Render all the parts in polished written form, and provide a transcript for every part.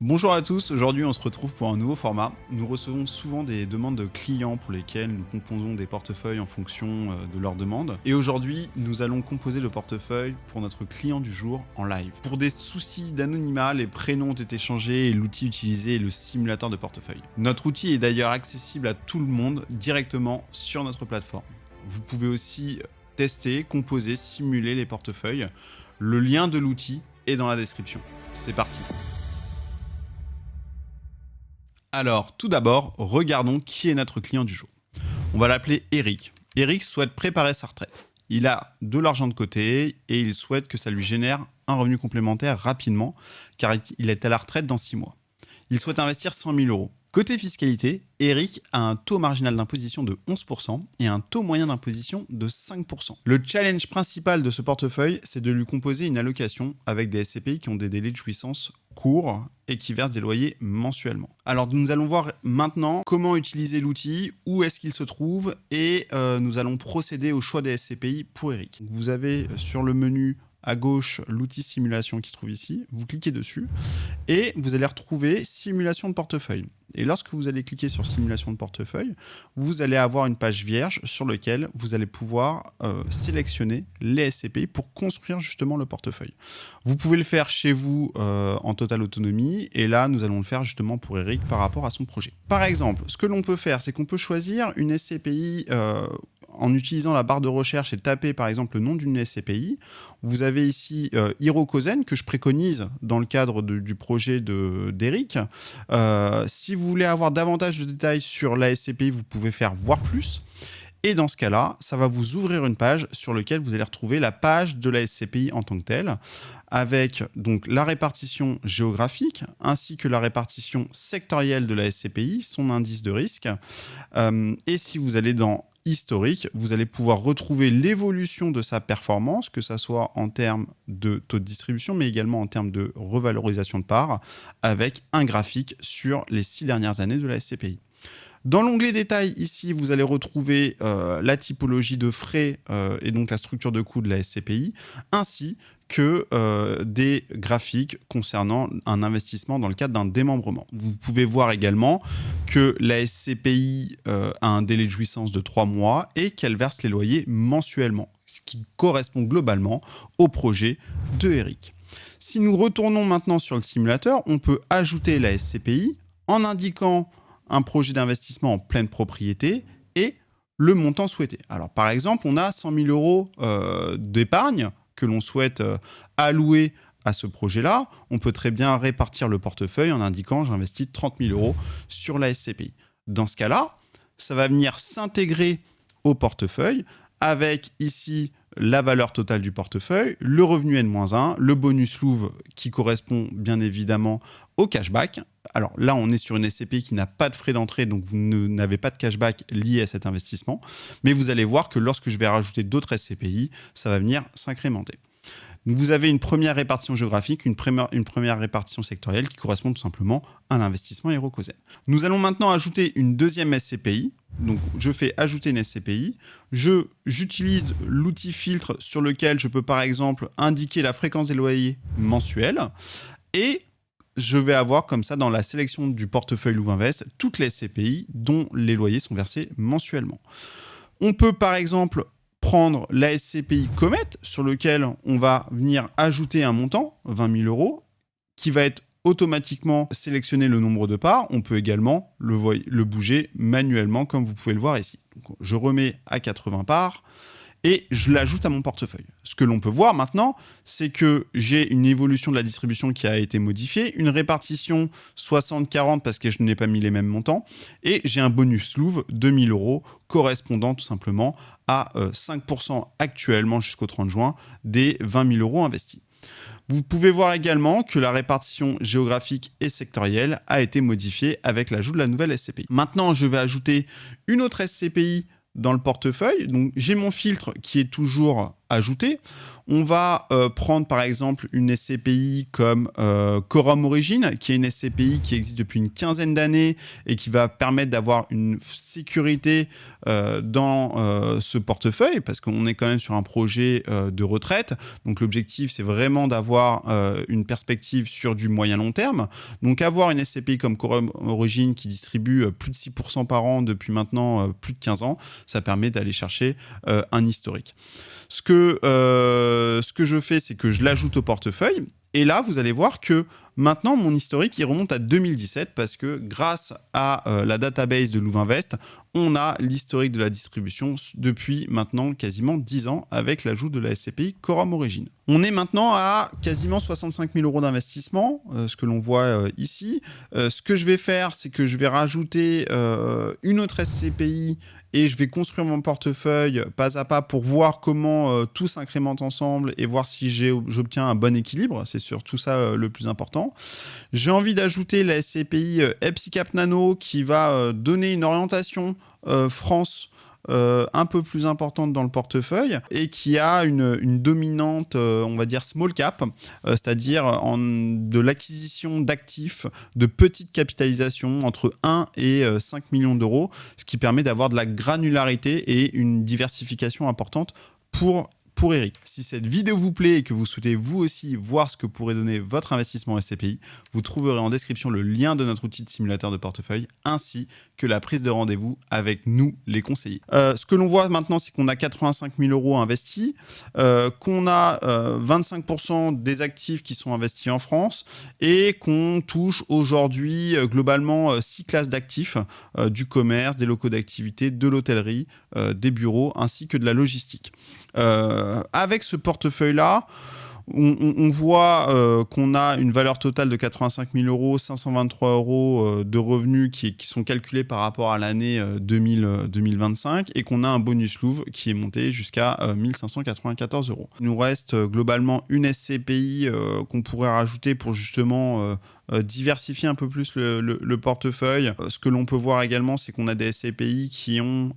Bonjour à tous, aujourd'hui on se retrouve pour un nouveau format. Nous recevons souvent des demandes de clients pour lesquels nous composons des portefeuilles en fonction de leurs demandes. Et aujourd'hui, nous allons composer le portefeuille pour notre client du jour en live. Pour des soucis d'anonymat, les prénoms ont été changés et l'outil utilisé est le simulateur de portefeuille. Notre outil est d'ailleurs accessible à tout le monde directement sur notre plateforme. Vous pouvez aussi tester, composer, simuler les portefeuilles. Le lien de l'outil est dans la description. C'est parti! Alors, tout d'abord, regardons qui est notre client du jour. On va l'appeler Eric. Eric souhaite préparer sa retraite. Il a de l'argent de côté et il souhaite que ça lui génère un revenu complémentaire rapidement, car il est à la retraite dans 6 mois. Il souhaite investir 100 000 euros. Côté fiscalité, Eric a un taux marginal d'imposition de 11% et un taux moyen d'imposition de 5%. Le challenge principal de ce portefeuille, c'est de lui composer une allocation avec des SCPI qui ont des délais de jouissance courts et qui versent des loyers mensuellement. Alors nous allons voir maintenant comment utiliser l'outil, où est-ce qu'il se trouve et nous allons procéder au choix des SCPI pour Eric. Vous avez sur le menu à gauche l'outil simulation qui se trouve ici, vous cliquez dessus et vous allez retrouver simulation de portefeuille. Et lorsque vous allez cliquer sur simulation de portefeuille, vous allez avoir une page vierge sur laquelle vous allez pouvoir sélectionner les SCPI pour construire justement le portefeuille. Vous pouvez le faire chez vous en totale autonomie et là nous allons le faire justement pour Eric par rapport à son projet. Par exemple, ce que l'on peut faire, c'est qu'on peut choisir une SCPI en utilisant la barre de recherche et taper par exemple le nom d'une SCPI. Vous avez ici Hirokozen que je préconise dans le cadre du projet d'Eric. Si vous voulez avoir davantage de détails sur la SCPI, vous pouvez faire voir plus. Et dans ce cas-là, ça va vous ouvrir une page sur laquelle vous allez retrouver la page de la SCPI en tant que telle, avec donc la répartition géographique, ainsi que la répartition sectorielle de la SCPI, son indice de risque. Et si vous allez dans historique, vous allez pouvoir retrouver l'évolution de sa performance, que ce soit en termes de taux de distribution, mais également en termes de revalorisation de parts, avec un graphique sur les 6 dernières années de la SCPI. Dans l'onglet détails, ici, vous allez retrouver la typologie de frais et donc la structure de coût de la SCPI, ainsi que des graphiques concernant un investissement dans le cadre d'un démembrement. Vous pouvez voir également que la SCPI a un délai de jouissance de 3 mois et qu'elle verse les loyers mensuellement, ce qui correspond globalement au projet de Eric. Si nous retournons maintenant sur le simulateur, on peut ajouter la SCPI en indiquant un projet d'investissement en pleine propriété et le montant souhaité. Alors par exemple, on a 100 000 euros d'épargne que l'on souhaite allouer à ce projet-là. On peut très bien répartir le portefeuille en indiquant j'investis 30 000 euros sur la SCPI. Dans ce cas-là, ça va venir s'intégrer au portefeuille avec ici la valeur totale du portefeuille, le revenu N-1, le bonus Louvre qui correspond bien évidemment au cashback. Alors là, on est sur une SCPI qui n'a pas de frais d'entrée, donc vous n'avez pas de cashback lié à cet investissement. Mais vous allez voir que lorsque je vais rajouter d'autres SCPI, ça va venir s'incrémenter. Donc vous avez une première répartition géographique, une première répartition sectorielle qui correspond tout simplement à l'investissement Hirokozen. Nous allons maintenant ajouter une deuxième SCPI. Donc je fais ajouter une SCPI. J'utilise l'outil filtre sur lequel je peux par exemple indiquer la fréquence des loyers mensuels. Et je vais avoir comme ça dans la sélection du portefeuille Louvainvest toutes les SCPI dont les loyers sont versés mensuellement. On peut par exemple prendre la SCPI Comet sur lequel on va venir ajouter un montant, 20 000 euros, qui va être automatiquement sélectionner le nombre de parts. On peut également le bouger manuellement comme vous pouvez le voir ici. Donc, je remets à 80 parts et je l'ajoute à mon portefeuille. Ce que l'on peut voir maintenant, c'est que j'ai une évolution de la distribution qui a été modifiée, une répartition 60-40 parce que je n'ai pas mis les mêmes montants, et j'ai un bonus Louvre de 1 000 euros correspondant tout simplement à 5% actuellement jusqu'au 30 juin des 20 000 euros investis. Vous pouvez voir également que la répartition géographique et sectorielle a été modifiée avec l'ajout de la nouvelle SCPI. Maintenant, je vais ajouter une autre SCPI dans le portefeuille. Donc, j'ai mon filtre qui est toujours ajouter. On va prendre par exemple une SCPI comme Quorum Origin, qui est une SCPI qui existe depuis une quinzaine d'années et qui va permettre d'avoir une sécurité dans ce portefeuille, parce qu'on est quand même sur un projet de retraite. Donc l'objectif, c'est vraiment d'avoir une perspective sur du moyen-long terme. Donc avoir une SCPI comme Quorum Origin qui distribue plus de 6% par an depuis maintenant plus de 15 ans, ça permet d'aller chercher un historique. Ce que je fais, c'est que je l'ajoute au portefeuille. Et là, vous allez voir que maintenant, mon historique, il remonte à 2017 parce que grâce à la database de Louvainvest, on a l'historique de la distribution depuis maintenant quasiment 10 ans avec l'ajout de la SCPI Quorum Origin. On est maintenant à quasiment 65 000 € d'investissement, ce que l'on voit ici. Ce que je vais faire, c'est que je vais rajouter une autre SCPI et je vais construire mon portefeuille pas à pas pour voir comment tout s'incrémente ensemble et voir si j'obtiens un bon équilibre. C'est surtout ça le plus important. J'ai envie d'ajouter la SCPI EPSICAP Nano qui va donner une orientation France un peu plus importante dans le portefeuille et qui a une dominante, on va dire small cap, c'est-à-dire de l'acquisition d'actifs de petite capitalisation entre 1 et 5 millions d'euros, ce qui permet d'avoir de la granularité et une diversification importante pour Eric. Si cette vidéo vous plaît et que vous souhaitez vous aussi voir ce que pourrait donner votre investissement SCPI, vous trouverez en description le lien de notre outil de simulateur de portefeuille ainsi que la prise de rendez-vous avec nous, les conseillers. Ce que l'on voit maintenant, c'est qu'on a 85 000 € investis, qu'on a 25% des actifs qui sont investis en France et qu'on touche aujourd'hui globalement 6 classes d'actifs, du commerce, des locaux d'activité, de l'hôtellerie, des bureaux ainsi que de la logistique. Avec ce portefeuille-là, on voit qu'on a une valeur totale de 85 000 €, 523 € de revenus qui sont calculés par rapport à l'année 2025 et qu'on a un bonus Louvre qui est monté jusqu'à 1 594 €. Il nous reste globalement une SCPI qu'on pourrait rajouter pour justement diversifier un peu plus le portefeuille. Ce que l'on peut voir également, c'est qu'on a des SCPI qui ont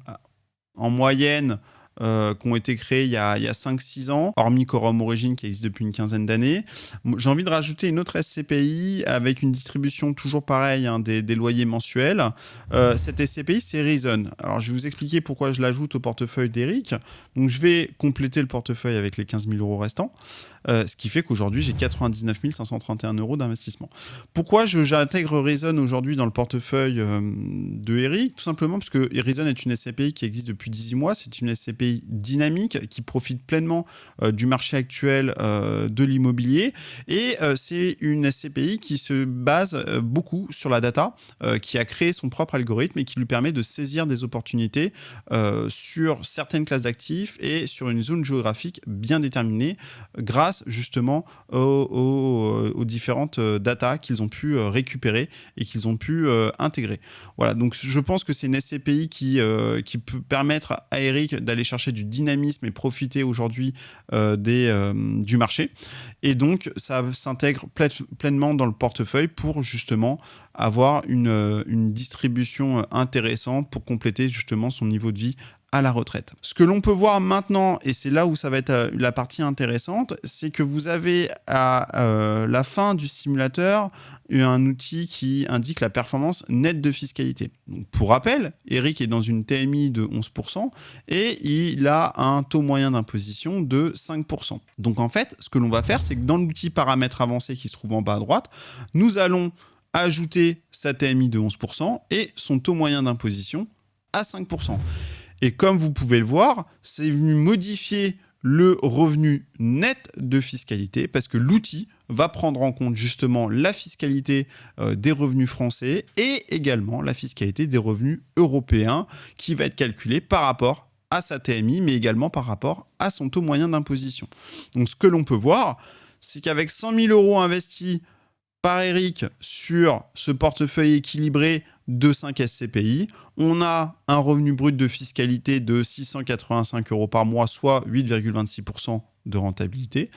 en moyenne qui ont été créés il y a 5-6 ans, hormis Quorum Origin qui existe depuis une quinzaine d'années. J'ai envie de rajouter une autre SCPI avec une distribution toujours pareille, des loyers mensuels. Cette SCPI, c'est Reason. Alors, je vais vous expliquer pourquoi je l'ajoute au portefeuille d'Eric. Donc, je vais compléter le portefeuille avec les 15 000 € restants, ce qui fait qu'aujourd'hui, j'ai 99 531 € d'investissement. Pourquoi j'intègre Reason aujourd'hui dans le portefeuille de Eric? Tout simplement parce que Reason est une SCPI qui existe depuis 18 mois. C'est une SCPI dynamique qui profite pleinement du marché actuel de l'immobilier et c'est une SCPI qui se base beaucoup sur la data, qui a créé son propre algorithme et qui lui permet de saisir des opportunités sur certaines classes d'actifs et sur une zone géographique bien déterminée grâce justement aux différentes data qu'ils ont pu récupérer et qu'ils ont pu intégrer. Voilà, donc je pense que c'est une SCPI qui peut permettre à Eric d'aller chercher du dynamisme et profiter aujourd'hui du marché. Et donc, ça s'intègre pleinement dans le portefeuille pour justement avoir une distribution intéressante pour compléter justement son niveau de vie à la retraite. Ce que l'on peut voir maintenant, et c'est là où ça va être la partie intéressante, c'est que vous avez à la fin du simulateur un outil qui indique la performance nette de fiscalité. Donc, pour rappel, Eric est dans une TMI de 11% et il a un taux moyen d'imposition de 5%. Donc en fait, ce que l'on va faire, c'est que dans l'outil paramètres avancés qui se trouve en bas à droite, nous allons ajouter sa TMI de 11% et son taux moyen d'imposition à 5%. Et comme vous pouvez le voir, c'est venu modifier le revenu net de fiscalité parce que l'outil va prendre en compte justement la fiscalité des revenus français et également la fiscalité des revenus européens qui va être calculée par rapport à sa TMI mais également par rapport à son taux moyen d'imposition. Donc ce que l'on peut voir, c'est qu'avec 100 000 € investis par Eric sur ce portefeuille équilibré de 5 SCPI, on a un revenu brut de fiscalité de 685 € par mois, soit 8,26% de rentabilité.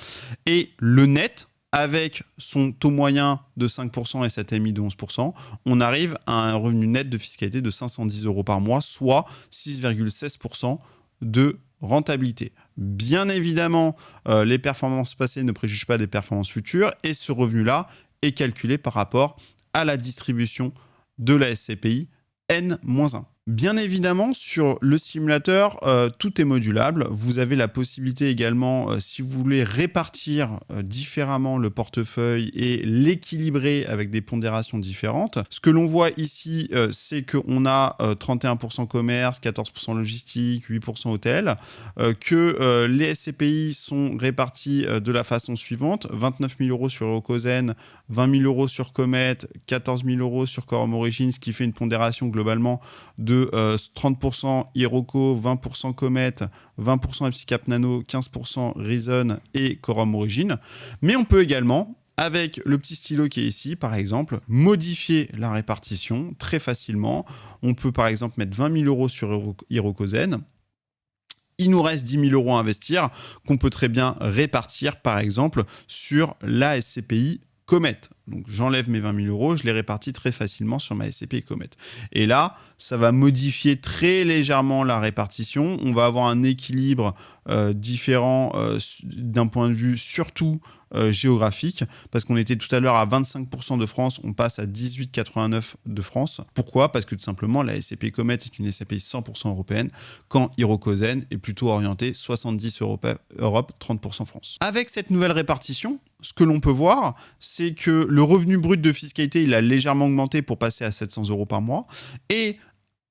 Et le net, avec son taux moyen de 5% et sa TMI de 11%, on arrive à un revenu net de fiscalité de 510 € par mois, soit 6,16% de rentabilité. Bien évidemment, les performances passées ne préjugent pas des performances futures et ce revenu-là est calculé par rapport à la distribution de la SCPI N-1. Bien évidemment, sur le simulateur, tout est modulable. Vous avez la possibilité également, si vous voulez répartir différemment le portefeuille et l'équilibrer avec des pondérations différentes. Ce que l'on voit ici, c'est qu'on a 31% commerce, 14% logistique, 8% hôtel, que les SCPI sont répartis de la façon suivante. 29 000 € sur Hirokozen, 20 000 € sur Comet, 14 000 € sur Quorum Origin, ce qui fait une pondération globalement de 30% Hiroko, 20% Comet, 20% Epsicap Nano, 15% Reason et Quorum Origin. Mais on peut également, avec le petit stylo qui est ici, par exemple, modifier la répartition très facilement. On peut par exemple mettre 20 000 € sur Hirokozen. Il nous reste 10 000 € à investir qu'on peut très bien répartir, par exemple, sur la SCPI Comet. Donc j'enlève mes 20 000 €, je les répartis très facilement sur ma SCPI Comet. Et là, ça va modifier très légèrement la répartition. On va avoir un équilibre différent d'un point de vue surtout géographique, parce qu'on était tout à l'heure à 25% de France, on passe à 18,89% de France. Pourquoi? Parce que tout simplement, la SCPI Comet est une SCPI 100% européenne, quand Hirokozen est plutôt orienté 70% Europe, 30% France. Avec cette nouvelle répartition, ce que l'on peut voir, c'est que le revenu brut de fiscalité, il a légèrement augmenté pour passer à 700 € par mois, et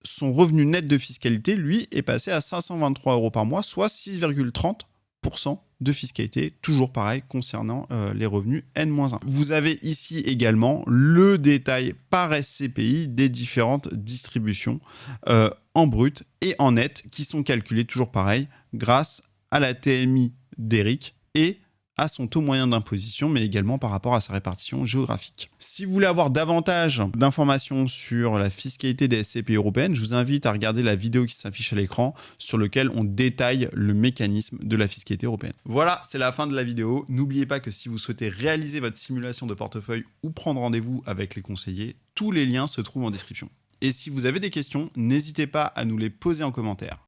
son revenu net de fiscalité, lui, est passé à 523 € par mois, soit 6,30% de fiscalité, toujours pareil concernant les revenus N-1. Vous avez ici également le détail par SCPI des différentes distributions en brut et en net qui sont calculées toujours pareil grâce à la TMI d'Eric et à son taux moyen d'imposition, mais également par rapport à sa répartition géographique. Si vous voulez avoir davantage d'informations sur la fiscalité des SCPI européennes, je vous invite à regarder la vidéo qui s'affiche à l'écran sur laquelle on détaille le mécanisme de la fiscalité européenne. Voilà, c'est la fin de la vidéo. N'oubliez pas que si vous souhaitez réaliser votre simulation de portefeuille ou prendre rendez-vous avec les conseillers, tous les liens se trouvent en description. Et si vous avez des questions, n'hésitez pas à nous les poser en commentaire.